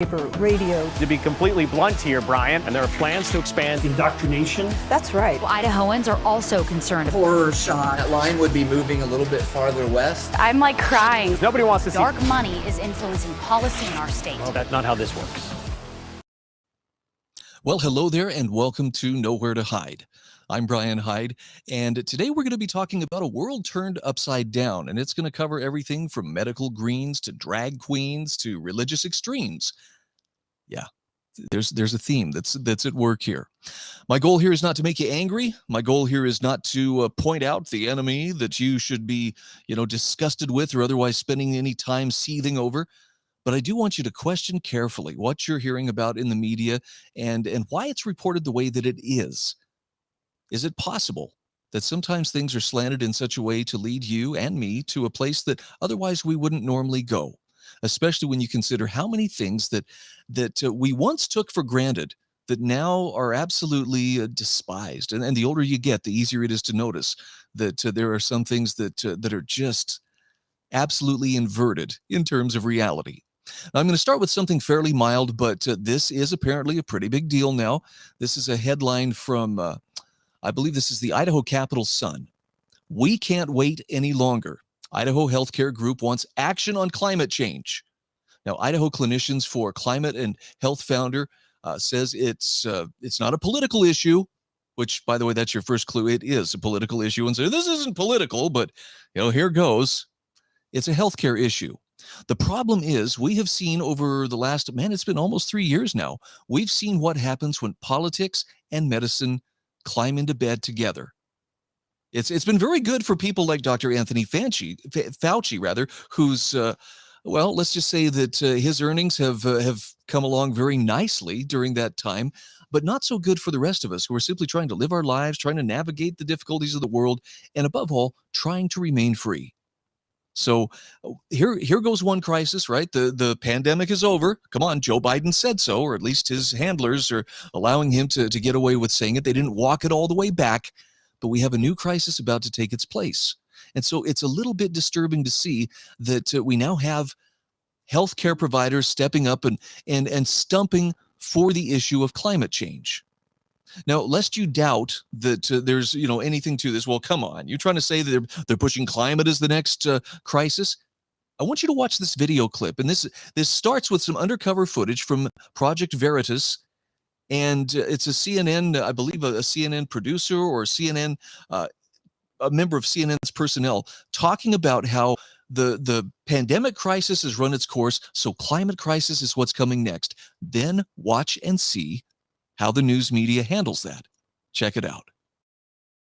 radio. To be completely blunt here, Brian, and there are plans to expand Indoctrination. That's right. Well, Idahoans are also concerned. Horror shot. That line would be moving a little bit farther west. I'm like crying. Nobody wants to see Dark money is influencing policy in our state. Well, that's not how this works. Well, hello there, and welcome to Nowhere to Hide. I'm Brian Hyde, and today we're going to be talking about a world turned upside down, and it's going to cover everything from medical greens to drag queens to religious extremes. Yeah, there's a theme that's at work here. My goal here is not to make you angry. My goal here is not to point out the enemy that you should be, disgusted with or otherwise spending any time seething over. But I do want you to question carefully what you're hearing about in the media and why it's reported the way that it is. Is it possible that sometimes things are slanted in such a way to lead you and me to a place that otherwise we wouldn't normally go, especially when you consider how many things that we once took for granted that now are absolutely despised. And the older you get, the easier it is to notice that there are some things that are just absolutely inverted in terms of reality. Now, I'm going to start with something fairly mild, but this is apparently a pretty big deal now. This is a headline from I believe this is the Idaho Capital Sun. We can't wait any longer. Idaho Healthcare Group wants action on climate change. Now, Idaho Clinicians for Climate and Health founder says it's not a political issue, which, by the way, that's your first clue. It is a political issue. And so this isn't political, but here goes. It's a healthcare issue. The problem is we have seen over the last, it's been almost 3 years now. We've seen what happens when politics and medicine climb into bed together. It's been very good for people like Dr. Anthony Fauci, who's, let's just say that his earnings have come along very nicely during that time, but not so good for the rest of us who are simply trying to live our lives, trying to navigate the difficulties of the world, and above all, trying to remain free. So here goes one crisis, right? The pandemic is over. Come on, Joe Biden said so, or at least his handlers are allowing him to get away with saying it. They didn't walk it all the way back, but we have a new crisis about to take its place. And so it's a little bit disturbing to see that we now have healthcare providers stepping up and stumping for the issue of climate change. Now, lest you doubt that there's anything to this, well, come on. You're trying to say that they're pushing climate as the next crisis? I want you to watch this video clip, and this starts with some undercover footage from Project Veritas, and it's a CNN, I believe, a CNN producer or a member of CNN's personnel talking about how the pandemic crisis has run its course, so climate crisis is what's coming next. Then watch and see how the news media handles that. Check it out.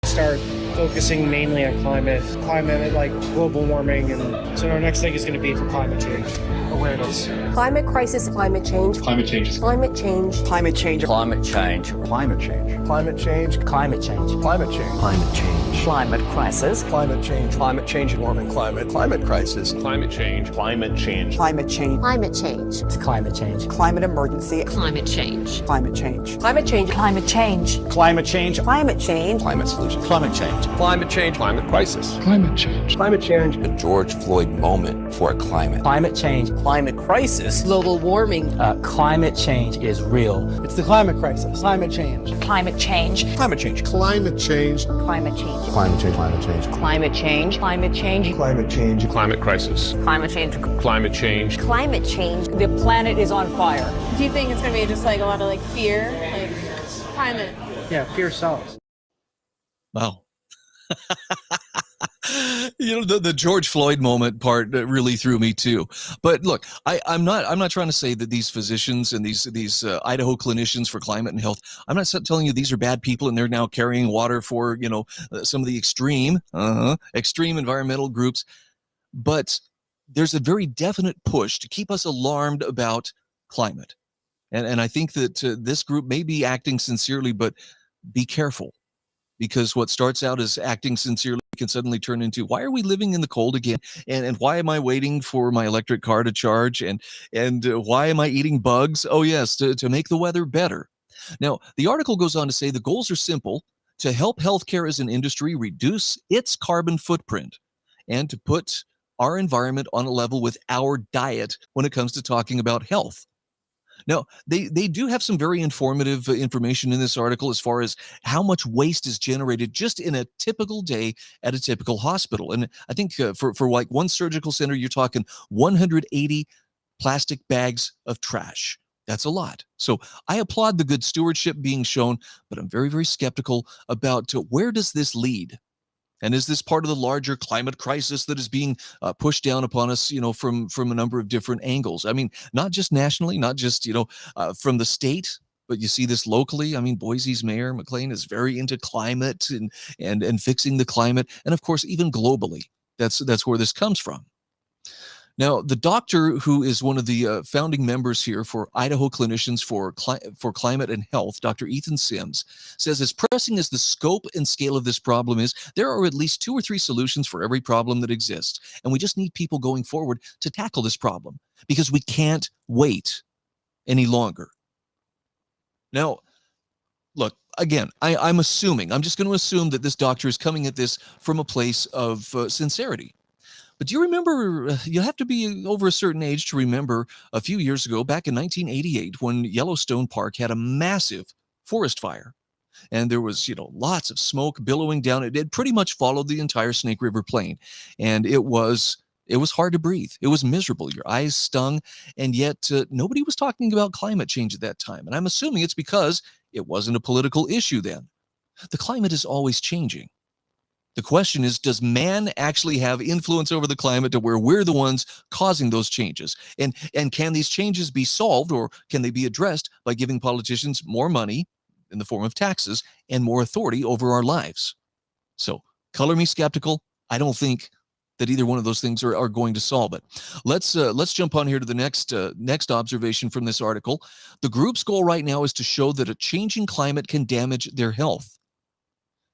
Start focusing mainly on climate like global warming, and so our next thing is going to be for climate change awareness. Climate crisis, climate change. Climate change. Climate change. Climate change. Climate change. Climate change. Climate change. Climate change. Climate change. Climate change. Climate crisis. Climate change. Climate change. Warming climate. Climate crisis. Climate change. Climate change. Climate change. Climate change. Climate change. Climate emergency. Climate change. Climate change. Climate change. Climate change. Climate change. Climate change. Climate solution. Climate change. Climate change. Climate crisis. Climate change. Climate change. The George Floyd moment for a climate. Climate change. Climate crisis. Global warming. Climate change is real. It's the climate crisis. Climate change. Climate change. Climate change. Climate change. Climate change. Climate change. Climate change. Climate change. Climate change. Climate change. Climate crisis. Climate change. Climate change. Climate change. The planet is on fire. Do you think it's going to be just like a lot of fear, climate? Yeah, fear sells. Wow. The George Floyd moment part really threw me too. But look, I'm not trying to say that these physicians and these Idaho clinicians for climate and health, I'm not telling you these are bad people and they're now carrying water for some of the extreme environmental groups. But there's a very definite push to keep us alarmed about climate, and I think that this group may be acting sincerely, but be careful. Because what starts out as acting sincerely can suddenly turn into, why are we living in the cold again? And why am I waiting for my electric car to charge? And why am I eating bugs? Oh, yes, to make the weather better. Now, the article goes on to say the goals are simple: to help healthcare as an industry reduce its carbon footprint and to put our environment on a level with our diet when it comes to talking about health. Now, they do have some very informative information in this article as far as how much waste is generated just in a typical day at a typical hospital. And I think for like one surgical center, you're talking 180 plastic bags of trash. That's a lot. So I applaud the good stewardship being shown, but I'm very, very skeptical about where does this lead? And is this part of the larger climate crisis that is being pushed down upon us, from a number of different angles? I mean, not just nationally, not just, from the state, but you see this locally. I mean, Boise's mayor, McLean, is very into climate and fixing the climate. And of course, even globally, that's where this comes from. Now, the doctor who is one of the founding members here for Idaho Clinicians for Climate and Health, Dr. Ethan Sims, says as pressing as the scope and scale of this problem is, there are at least 2 or 3 solutions for every problem that exists. And we just need people going forward to tackle this problem because we can't wait any longer. Now, look, again, I'm just going to assume that this doctor is coming at this from a place of sincerity. But do you remember, you have to be over a certain age to remember a few years ago, back in 1988, when Yellowstone Park had a massive forest fire. And there was, lots of smoke billowing down. It had pretty much followed the entire Snake River Plain. And it was hard to breathe. It was miserable. Your eyes stung. And yet nobody was talking about climate change at that time. And I'm assuming it's because it wasn't a political issue then. The climate is always changing. The question is, does man actually have influence over the climate to where we're the ones causing those changes? And can these changes be solved, or can they be addressed by giving politicians more money in the form of taxes and more authority over our lives? So color me skeptical. I don't think that either one of those things are going to solve it. Let's jump on here to the next observation from this article. The group's goal right now is to show that a changing climate can damage their health.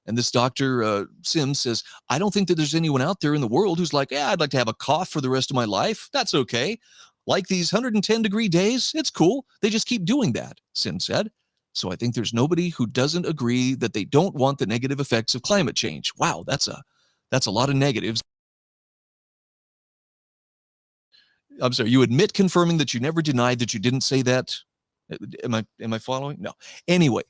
And this Dr. Sims says, I don't think that there's anyone out there in the world who's like, I'd like to have a cough for the rest of my life. That's okay. Like these 110-degree days, it's cool. They just keep doing that, Sims said. So I think there's nobody who doesn't agree that they don't want the negative effects of climate change. Wow, that's a lot of negatives. I'm sorry, you admit confirming that you never denied that you didn't say that. Am I following? No. Anyway,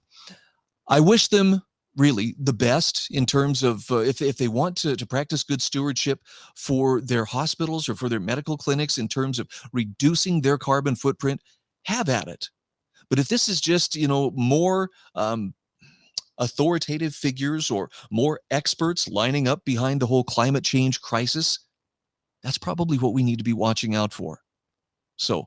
I wish them really the best in terms of if they want to practice good stewardship for their hospitals or for their medical clinics in terms of reducing their carbon footprint, have at it. But if this is just, more authoritative figures or more experts lining up behind the whole climate change crisis, that's probably what we need to be watching out for. So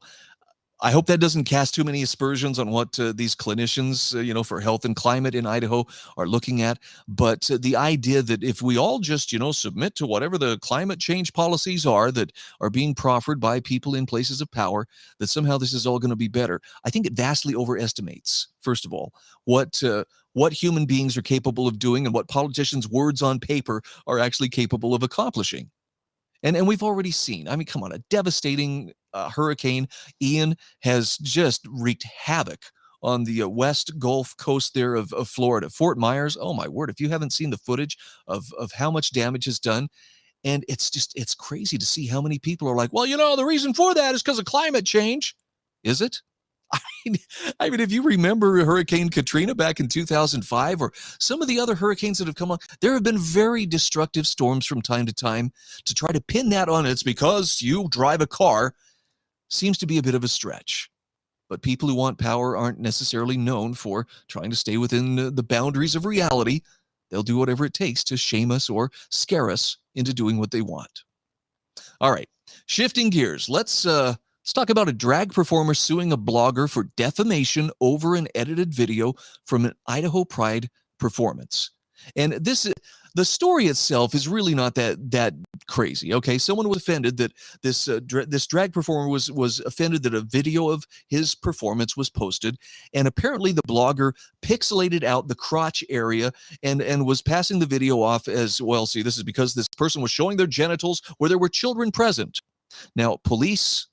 I hope that doesn't cast too many aspersions on what these clinicians, for health and climate in Idaho are looking at. But the idea that if we all just, submit to whatever the climate change policies are that are being proffered by people in places of power, that somehow this is all going to be better. I think it vastly overestimates, first of all, what human beings are capable of doing and what politicians' words on paper are actually capable of accomplishing. And we've already seen, I mean, come on, a devastating Hurricane Ian has just wreaked havoc on the west Gulf Coast there of Florida. Fort Myers, oh my word, if you haven't seen the footage of how much damage is done, and it's crazy to see how many people are like, well, the reason for that is because of climate change. Is it? I mean, if you remember Hurricane Katrina back in 2005 or some of the other hurricanes that have come on, there have been very destructive storms from time to time. To try to pin that on it's because you drive a car seems to be a bit of a stretch. But people who want power aren't necessarily known for trying to stay within the boundaries of reality. They'll do whatever it takes to shame us or scare us into doing what they want. All right, shifting gears. Let's talk about a drag performer suing a blogger for defamation over an edited video from an Idaho Pride performance. And the story itself is really not that crazy. Okay, someone was offended that this drag performer was offended that a video of his performance was posted, and apparently the blogger pixelated out the crotch area and was passing the video off as, well, see, this is because this person was showing their genitals where there were children present. Now, police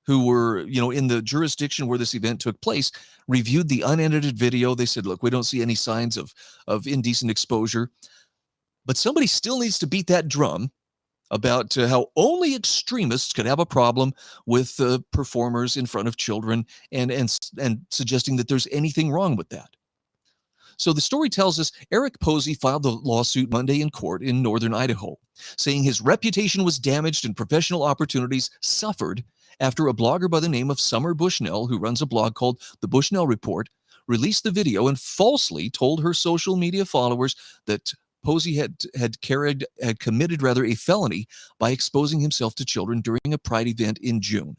who were, in the jurisdiction where this event took place, reviewed the unedited video. They said, look, we don't see any signs of indecent exposure. But somebody still needs to beat that drum about how only extremists could have a problem with performers in front of children and suggesting that there's anything wrong with that. So the story tells us Eric Posey filed the lawsuit Monday in court in northern Idaho, saying his reputation was damaged and professional opportunities suffered after a blogger by the name of Summer Bushnell, who runs a blog called The Bushnell Report, released the video and falsely told her social media followers that Posey had committed a felony by exposing himself to children during a Pride event in June.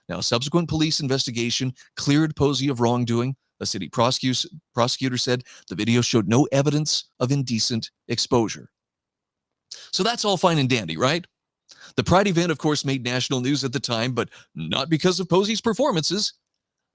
Now, subsequent police investigation cleared Posey of wrongdoing. A city prosecutor said the video showed no evidence of indecent exposure. So that's all fine and dandy, right? The Pride event, of course, made national news at the time, but not because of Posey's performances,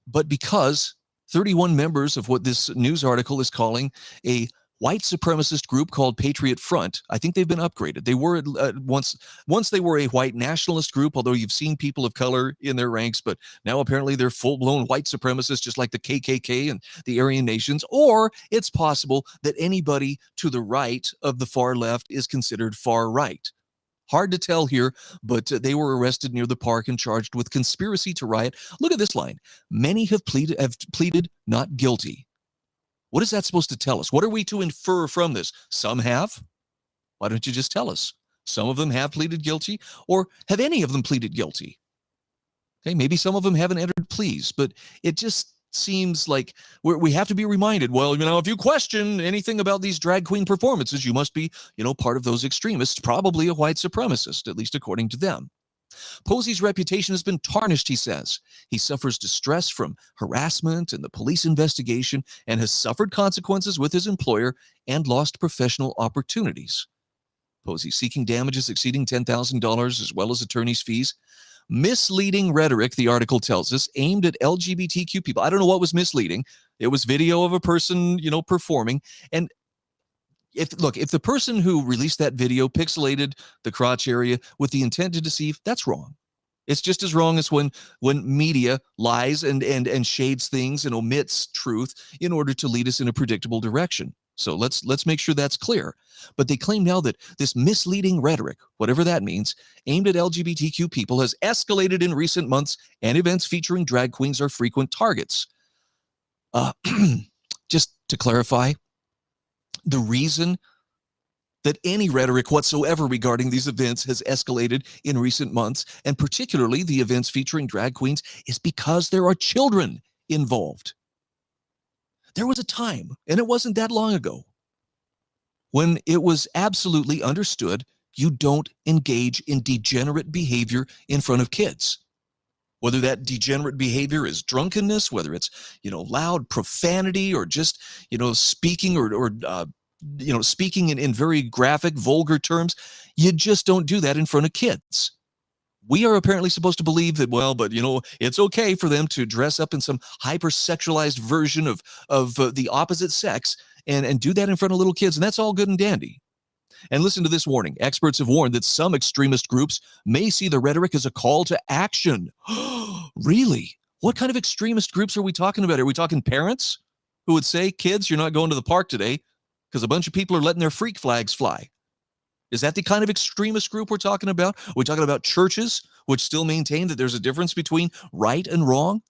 but because 31 members of what this news article is calling a white supremacist group called Patriot Front. I think they've been upgraded. They were once they were a white nationalist group, although you've seen people of color in their ranks, but now apparently they're full-blown white supremacists, just like the KKK and the Aryan nations. Or it's possible that anybody to the right of the far left is considered far right. Hard to tell here, but they were arrested near the park and charged with conspiracy to riot. Look at this line. Many have pleaded not guilty. What is that supposed to tell us? What are we to infer from this? Some have. Why don't you just tell us? Some of them have pleaded guilty, or have any of them pleaded guilty? Okay, maybe some of them haven't entered pleas, but it just seems like we have to be reminded, well, if you question anything about these drag queen performances, you must be, part of those extremists, probably a white supremacist, at least according to them. Posey's reputation has been tarnished, he says. He suffers distress from harassment and the police investigation and has suffered consequences with his employer and lost professional opportunities. Posey seeking damages exceeding $10,000 as well as attorney's fees. Misleading rhetoric, the article tells us, aimed at LGBTQ people. I don't know what was misleading. It was video of a person, performing. And if the person who released that video pixelated the crotch area with the intent to deceive, that's wrong. It's just as wrong as when media lies and shades things and omits truth in order to lead us in a predictable direction. So let's make sure that's clear. But they claim now that this misleading rhetoric, whatever that means, aimed at LGBTQ people has escalated in recent months, and events featuring drag queens are frequent targets. Just to clarify, the reason that any rhetoric whatsoever regarding these events has escalated in recent months, and particularly the events featuring drag queens, is because there are children involved. There was a time, and it wasn't that long ago, when it was absolutely understood you don't engage in degenerate behavior in front of kids. Whether that degenerate behavior is drunkenness, whether it's, loud profanity, or just, speaking or speaking in very graphic, vulgar terms, you just don't do that in front of kids. We are apparently supposed to believe that, it's okay for them to dress up in some hypersexualized version of the opposite sex and do that in front of little kids, and that's all good and dandy. And listen to this warning. Experts have warned that some extremist groups may see the rhetoric as a call to action. Really? What kind of extremist groups are we talking about? Are we talking parents who would say, kids, you're not going to the park today because a bunch of people are letting their freak flags fly? Is that the kind of extremist group we're talking about? Are we talking about churches which still maintain that there's a difference between right and wrong?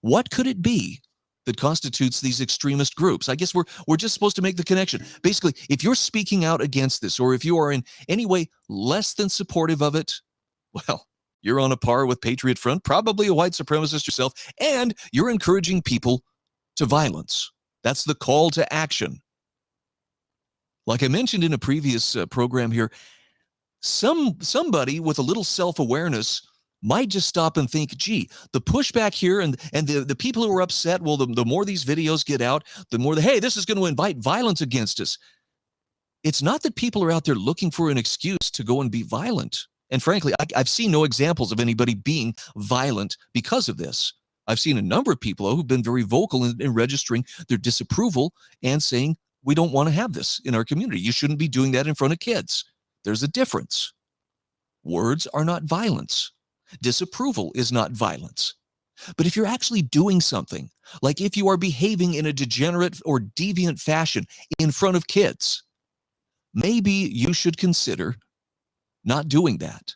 What could it be that constitutes these extremist groups? I guess we're just supposed to make the connection. Basically, if you're speaking out against this, or if you are in any way less than supportive of it, well, you're on a par with Patriot Front, probably a white supremacist yourself, and you're encouraging people to violence. That's the call to action. Like I mentioned in a previous program here, somebody with a little self-awareness might just stop and think, gee, the pushback here and the people who are upset, well, the more these videos get out, the more hey, this is going to invite violence against us. It's not that people are out there looking for an excuse to go and be violent. And frankly, I've seen no examples of anybody being violent because of this. I've seen a number of people who've been very vocal in registering their disapproval and saying, we don't want to have this in our community. You shouldn't be doing that in front of kids. There's a difference. Words are not violence. Disapproval is not violence. But if you're actually doing something, like if you are behaving in a degenerate or deviant fashion in front of kids, maybe you should consider not doing that.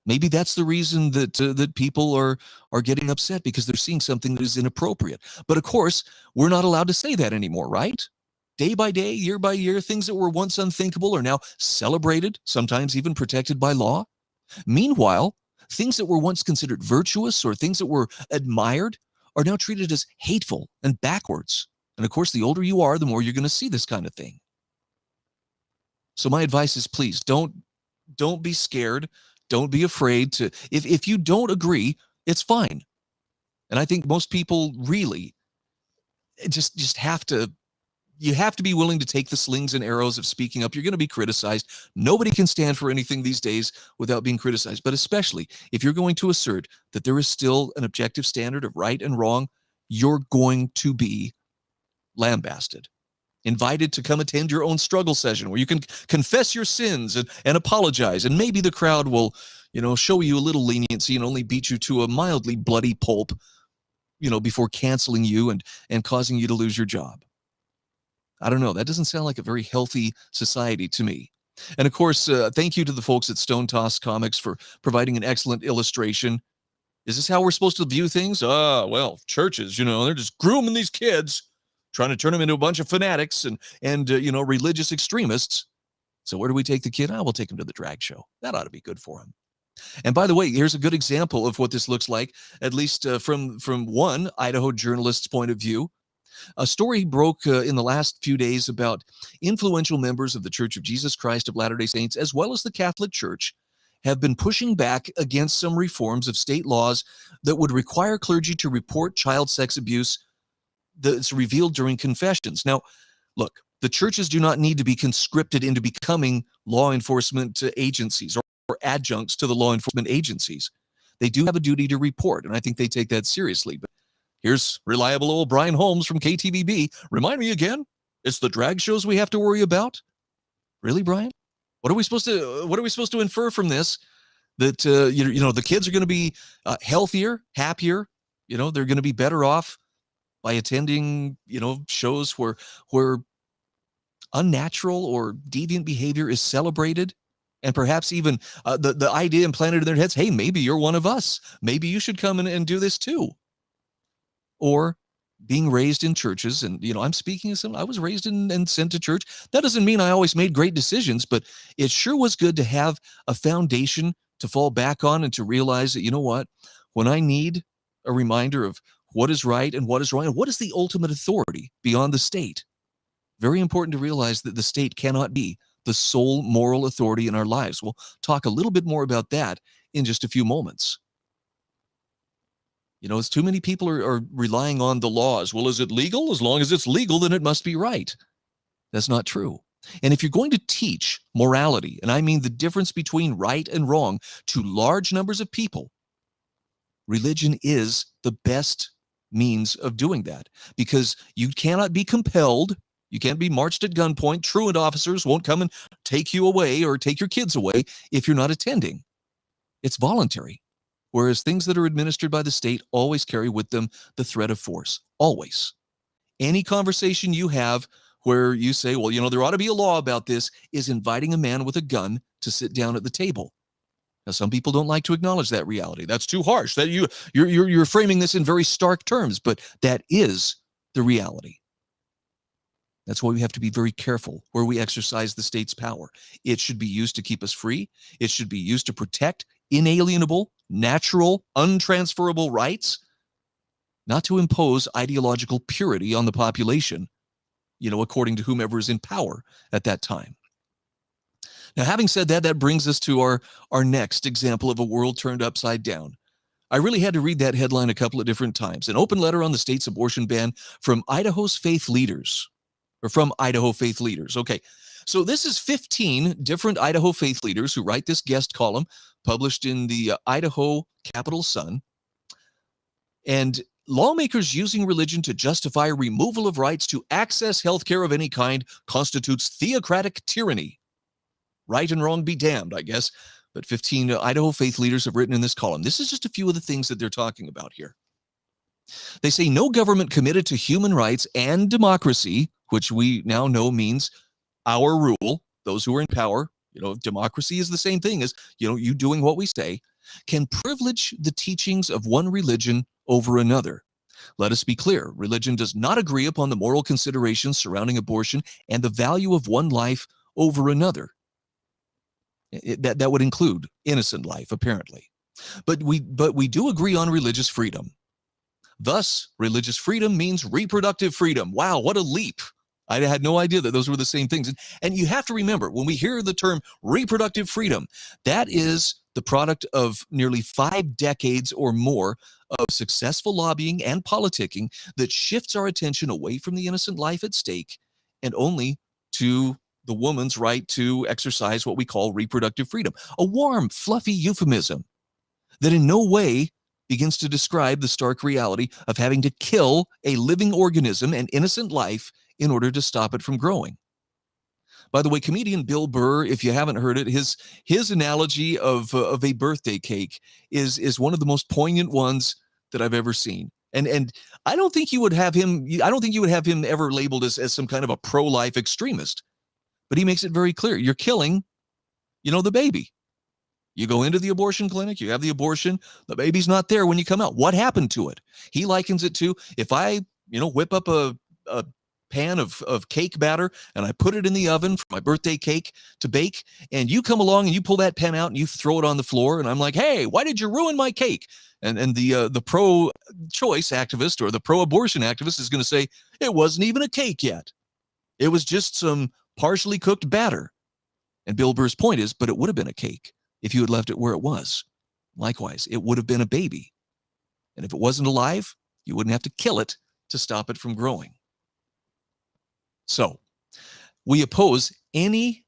Maybe that's the reason that people are getting upset, because they're seeing something that is inappropriate. But of course, we're not allowed to say that anymore, right? Day by day, year by year, things that were once unthinkable are now celebrated, sometimes even protected by law. Meanwhile, things that were once considered virtuous or things that were admired are now treated as hateful and backwards. And of course, the older you are, the more you're going to see this kind of thing. So my advice is, please don't be scared. Don't be afraid to, if you don't agree, it's fine. And I think most people really just have to, you have to be willing to take the slings and arrows of speaking up. You're going to be criticized. Nobody can stand for anything these days without being criticized. But especially if you're going to assert that there is still an objective standard of right and wrong, you're going to be lambasted. Invited to come attend your own struggle session where you can confess your sins and apologize. And maybe the crowd will, show you a little leniency and only beat you to a mildly bloody pulp, before canceling you and causing you to lose your job. I don't know. That doesn't sound like a very healthy society to me. And of course, thank you to the folks at Stone Toss Comics for providing an excellent illustration. Is this how we're supposed to view things? Well, churches, they're just grooming these kids, trying to turn them into a bunch of fanatics and religious extremists. So where do we take the kid? We'll take him to the drag show. That ought to be good for him. And by the way, here's a good example of what this looks like, at least from one Idaho journalist's point of view. A story broke in the last few days about influential members of the Church of Jesus Christ of Latter-day Saints, as well as the Catholic Church, have been pushing back against some reforms of state laws that would require clergy to report child sex abuse that's revealed during confessions. Now, look, the churches do not need to be conscripted into becoming law enforcement agencies or adjuncts to the law enforcement agencies. They do have a duty to report, and I think they take that seriously. But here's reliable old Brian Holmes from KTVB. Remind me again, it's the drag shows we have to worry about? Really, Brian? What are we supposed to infer from this? That the kids are going to be healthier, happier, they're going to be better off by attending, shows where unnatural or deviant behavior is celebrated, and perhaps even the idea implanted in their heads, hey, maybe you're one of us. Maybe you should come and do this too. Or being raised in churches, and, I'm speaking of some, I was raised and sent to church. That doesn't mean I always made great decisions, but it sure was good to have a foundation to fall back on and to realize that, when I need a reminder of what is right and what is wrong, and what is the ultimate authority beyond the state. Very important to realize that the state cannot be the sole moral authority in our lives. We'll talk a little bit more about that in just a few moments. As too many people are relying on the laws. Well, is it legal? As long as it's legal, then it must be right. That's not true. And if you're going to teach morality, and I mean the difference between right and wrong, to large numbers of people, religion is the best means of doing that, because you cannot be compelled. You can't be marched at gunpoint. Truant officers won't come and take you away or take your kids away if you're not attending. It's voluntary. Whereas things that are administered by the state always carry with them the threat of force. Always. Any conversation you have where you say, well, there ought to be a law about this, is inviting a man with a gun to sit down at the table. Now, some people don't like to acknowledge that reality. That's too harsh. That you're framing this in very stark terms, but that is the reality. That's why we have to be very careful where we exercise the state's power. It should be used to keep us free. It should be used to protect inalienable, natural, untransferable rights, not to impose ideological purity on the population, according to whomever is in power at that time. Now, having said that, that brings us to our next example of a world turned upside down. I really had to read that headline a couple of different times. An open letter on the state's abortion ban from Idaho's faith leaders, or from Idaho faith leaders. Okay, so this is 15 different Idaho faith leaders who write this guest column published in the Idaho Capital Sun. And lawmakers using religion to justify removal of rights to access healthcare of any kind constitutes theocratic tyranny. Right and wrong be damned, I guess. But 15 Idaho faith leaders have written in this column. This is just a few of the things that they're talking about here. They say no government committed to human rights and democracy, which we now know means our rule, those who are in power, democracy is the same thing as, you doing what we say, can privilege the teachings of one religion over another. Let us be clear. Religion does not agree upon the moral considerations surrounding abortion and the value of one life over another. That would include innocent life, apparently. But we do agree on religious freedom. Thus, religious freedom means reproductive freedom. Wow, what a leap. I had no idea that those were the same things. And you have to remember, when we hear the term reproductive freedom, that is the product of nearly 5 decades or more of successful lobbying and politicking that shifts our attention away from the innocent life at stake and only to the woman's right to exercise what we call reproductive freedom, a warm, fluffy euphemism that in no way begins to describe the stark reality of having to kill a living organism, an innocent life, in order to stop it from growing. By the way, comedian Bill Burr, if you haven't heard it, his analogy of a birthday cake is one of the most poignant ones that I've ever seen. And I don't think you would have him ever labeled as some kind of a pro-life extremist. But he makes it very clear. You're killing, the baby. You go into the abortion clinic, you have the abortion, the baby's not there when you come out. What happened to it? He likens it to, if I, whip up a pan of cake batter and I put it in the oven for my birthday cake to bake, and you come along and you pull that pan out and you throw it on the floor, and I'm like, hey, why did you ruin my cake? And the pro-choice activist or the pro-abortion activist is going to say, it wasn't even a cake yet. It was just some partially cooked batter. And Bill Burr's point is, but it would have been a cake if you had left it where it was. Likewise, it would have been a baby. And if it wasn't alive, you wouldn't have to kill it to stop it from growing. So, we oppose any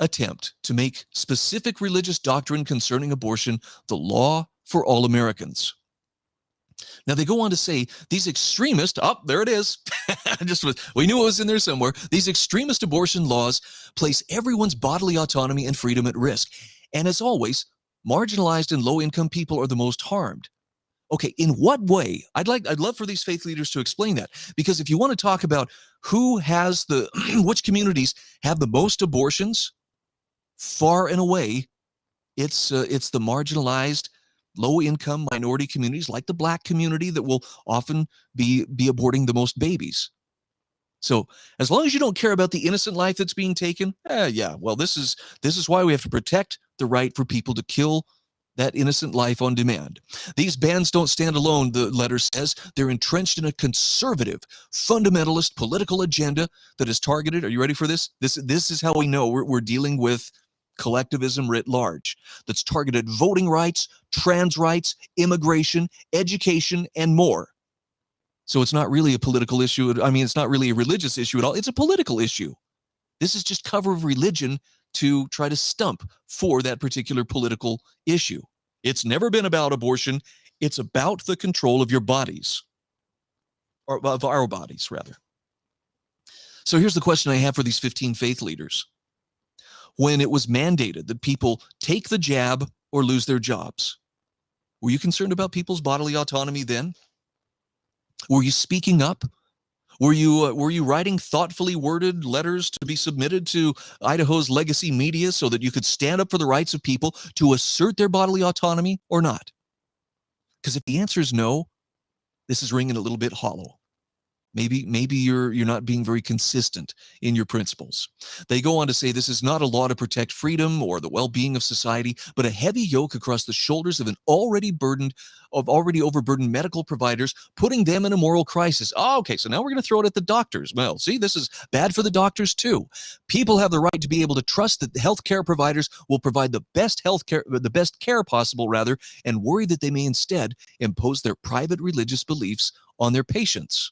attempt to make specific religious doctrine concerning abortion the law for all Americans. Now, they go on to say these extremist, there it is. We knew it was in there somewhere. These extremist abortion laws place everyone's bodily autonomy and freedom at risk. And as always, marginalized and low-income people are the most harmed. Okay, in what way? I'd love for these faith leaders to explain that, because if you want to talk about who has which communities have the most abortions, far and away, it's the marginalized, low-income minority communities like the Black community that will often be aborting the most babies. So as long as you don't care about the innocent life that's being taken, well, this is why we have to protect the right for people to kill that innocent life on demand. These bans don't stand alone, the letter says. They're entrenched in a conservative, fundamentalist political agenda that is targeted. Are you ready for this? This is how we know we're dealing with collectivism writ large. That's targeted voting rights, trans rights, immigration, education, and more. So it's not really a political issue. It's not really a religious issue at all. It's a political issue. This is just cover of religion to try to stump for that particular political issue. It's never been about abortion. It's about the control of your bodies, or of our bodies, rather. So here's the question I have for these 15 faith leaders. When it was mandated that people take the jab or lose their jobs, were you concerned about people's bodily autonomy then? Were you speaking up? Were you writing thoughtfully worded letters to be submitted to Idaho's legacy media so that you could stand up for the rights of people to assert their bodily autonomy or not? Because if the answer is no, this is ringing a little bit hollow. Maybe you're not being very consistent in your principles. They go on to say this is not a law to protect freedom or the well-being of society, but a heavy yoke across the shoulders of already overburdened medical providers, putting them in a moral crisis. Oh, okay, so now we're going to throw it at the doctors. Well, see, this is bad for the doctors too. People have the right to be able to trust that the healthcare providers will provide the best care possible, rather, and worry that they may instead impose their private religious beliefs on their patients.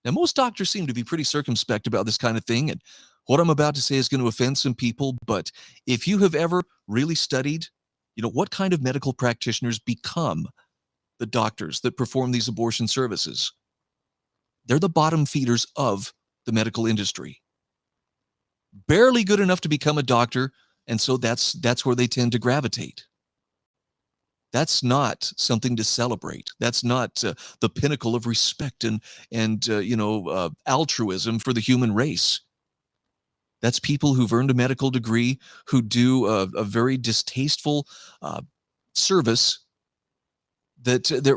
Now, most doctors seem to be pretty circumspect about this kind of thing, and what I'm about to say is going to offend some people, but if you have ever really studied, what kind of medical practitioners become the doctors that perform these abortion services, they're the bottom feeders of the medical industry. Barely good enough to become a doctor, and so that's where they tend to gravitate. That's not something to celebrate. That's not the pinnacle of respect and altruism for the human race. That's people who've earned a medical degree, who do a very distasteful service that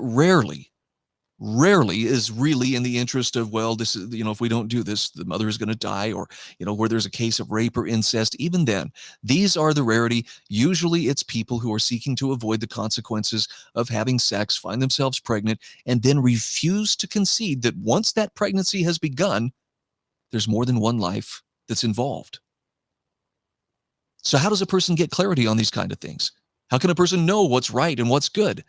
rarely is really in the interest of, well, this is, if we don't do this, the mother is going to die, or, where there's a case of rape or incest. Even then, these are the rarity. Usually it's people who are seeking to avoid the consequences of having sex, find themselves pregnant, and then refuse to concede that once that pregnancy has begun, there's more than one life that's involved. So how does a person get clarity on these kind of things? How can a person know what's right and what's good?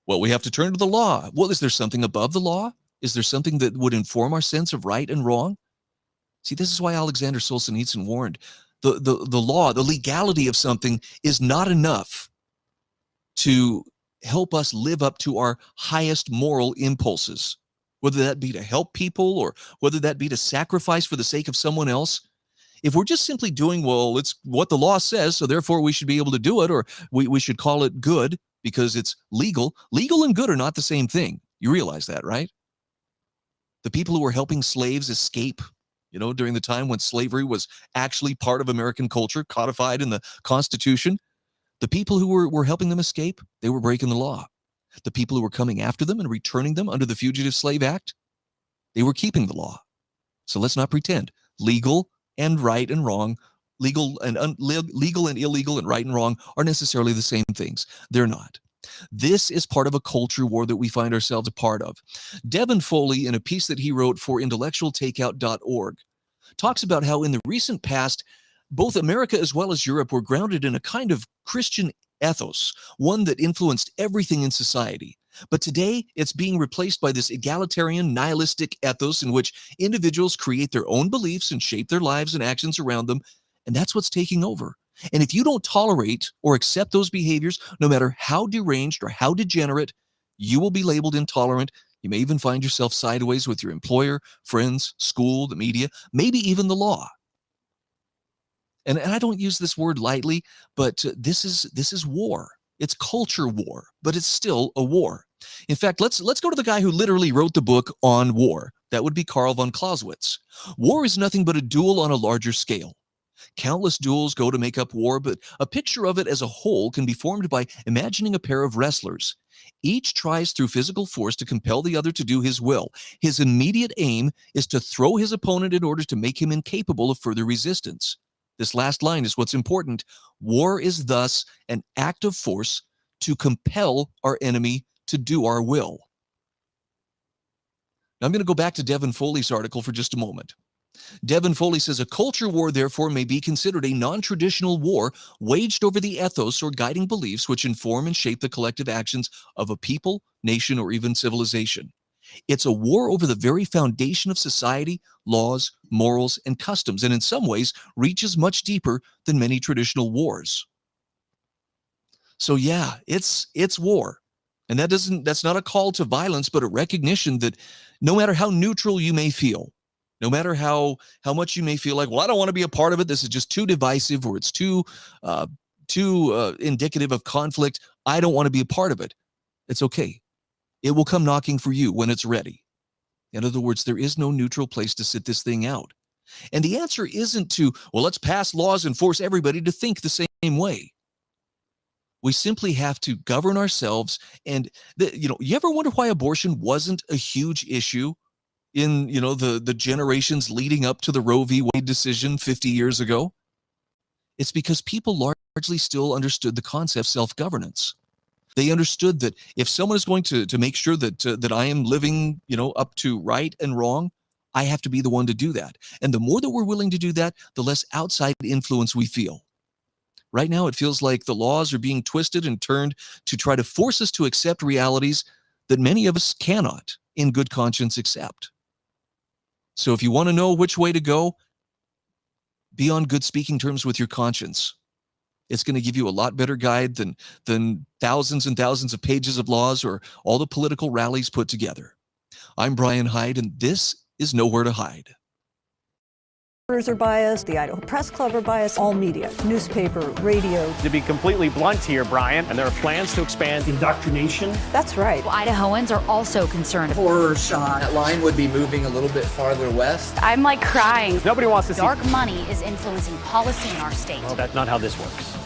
Well, we have to turn to the law. Well, is there something above the law? Is there something that would inform our sense of right and wrong? See, this is why Alexander Solzhenitsyn warned the law, the legality of something is not enough to help us live up to our highest moral impulses, whether that be to help people or whether that be to sacrifice for the sake of someone else. If we're just simply doing, well, it's what the law says, so therefore we should be able to do it, or we should call it good because it's legal. Legal and good are not the same thing. You realize that, right? The people who were helping slaves escape, during the time when slavery was actually part of American culture, codified in the Constitution, the people who were helping them escape, they were breaking the law. The people who were coming after them and returning them under the Fugitive Slave Act, they were keeping the law. So let's not pretend legal and right and wrong, legal and illegal and right and wrong are necessarily the same things. They're not. This is part of a culture war that we find ourselves a part of. Devin Foley, in a piece that he wrote for intellectualtakeout.org, talks about how in the recent past, both America as well as Europe were grounded in a kind of Christian ethos, one that influenced everything in society. But today, it's being replaced by this egalitarian, nihilistic ethos in which individuals create their own beliefs and shape their lives and actions around them, and that's what's taking over. And if you don't tolerate or accept those behaviors, no matter how deranged or how degenerate, you will be labeled intolerant. You may even find yourself sideways with your employer, friends, school, the media, maybe even the law. And I don't use this word lightly, but this is war. It's culture war, but it's still a war. In fact, let's go to the guy who literally wrote the book on war. That would be Karl von Clausewitz. War is nothing but a duel on a larger scale. Countless duels go to make up war, but a picture of it as a whole can be formed by imagining a pair of wrestlers. Each tries through physical force to compel the other to do his will. His immediate aim is to throw his opponent in order to make him incapable of further resistance. This last line is what's important. War is thus an act of force to compel our enemy to do our will. Now I'm going to go back to Devin Foley's article for just a moment. Devin Foley says a culture war, therefore, may be considered a non-traditional war waged over the ethos or guiding beliefs which inform and shape the collective actions of a people, nation, or even civilization. It's a war over the very foundation of society, laws, morals, and customs, and in some ways reaches much deeper than many traditional wars. So yeah, it's war. And that's not a call to violence, but a recognition that no matter how neutral you may feel, no matter how much you may feel like, well, I don't want to be a part of it, this is just too divisive, or it's too indicative of conflict, I don't want to be a part of it. It's okay. It will come knocking for you when it's ready. In other words, there is no neutral place to sit this thing out. And the answer isn't to, well, let's pass laws and force everybody to think the same way. We simply have to govern ourselves. And, you ever wonder why abortion wasn't a huge issue in, the generations leading up to the Roe v. Wade decision 50 years ago? It's because people largely still understood the concept of self-governance. They understood that if someone is going to make sure that I am living, up to right and wrong, I have to be the one to do that. And the more that we're willing to do that, the less outside influence we feel. Right now, it feels like the laws are being twisted and turned to try to force us to accept realities that many of us cannot, in good conscience, accept. So if you want to know which way to go, be on good speaking terms with your conscience. It's going to give you a lot better guide than thousands and thousands of pages of laws or all the political rallies put together. I'm Brian Hyde, and this is Nowhere to Hide. Reporters are biased, the Idaho Press Club are biased, all media, newspaper, radio. To be completely blunt here, Brian, and there are plans to expand Indoctrination. That's right. Idahoans are also concerned. Horror shot. That line would be moving a little bit farther west. I'm like crying. Nobody wants to see Dark money is influencing policy in our state. Well, that's not how this works.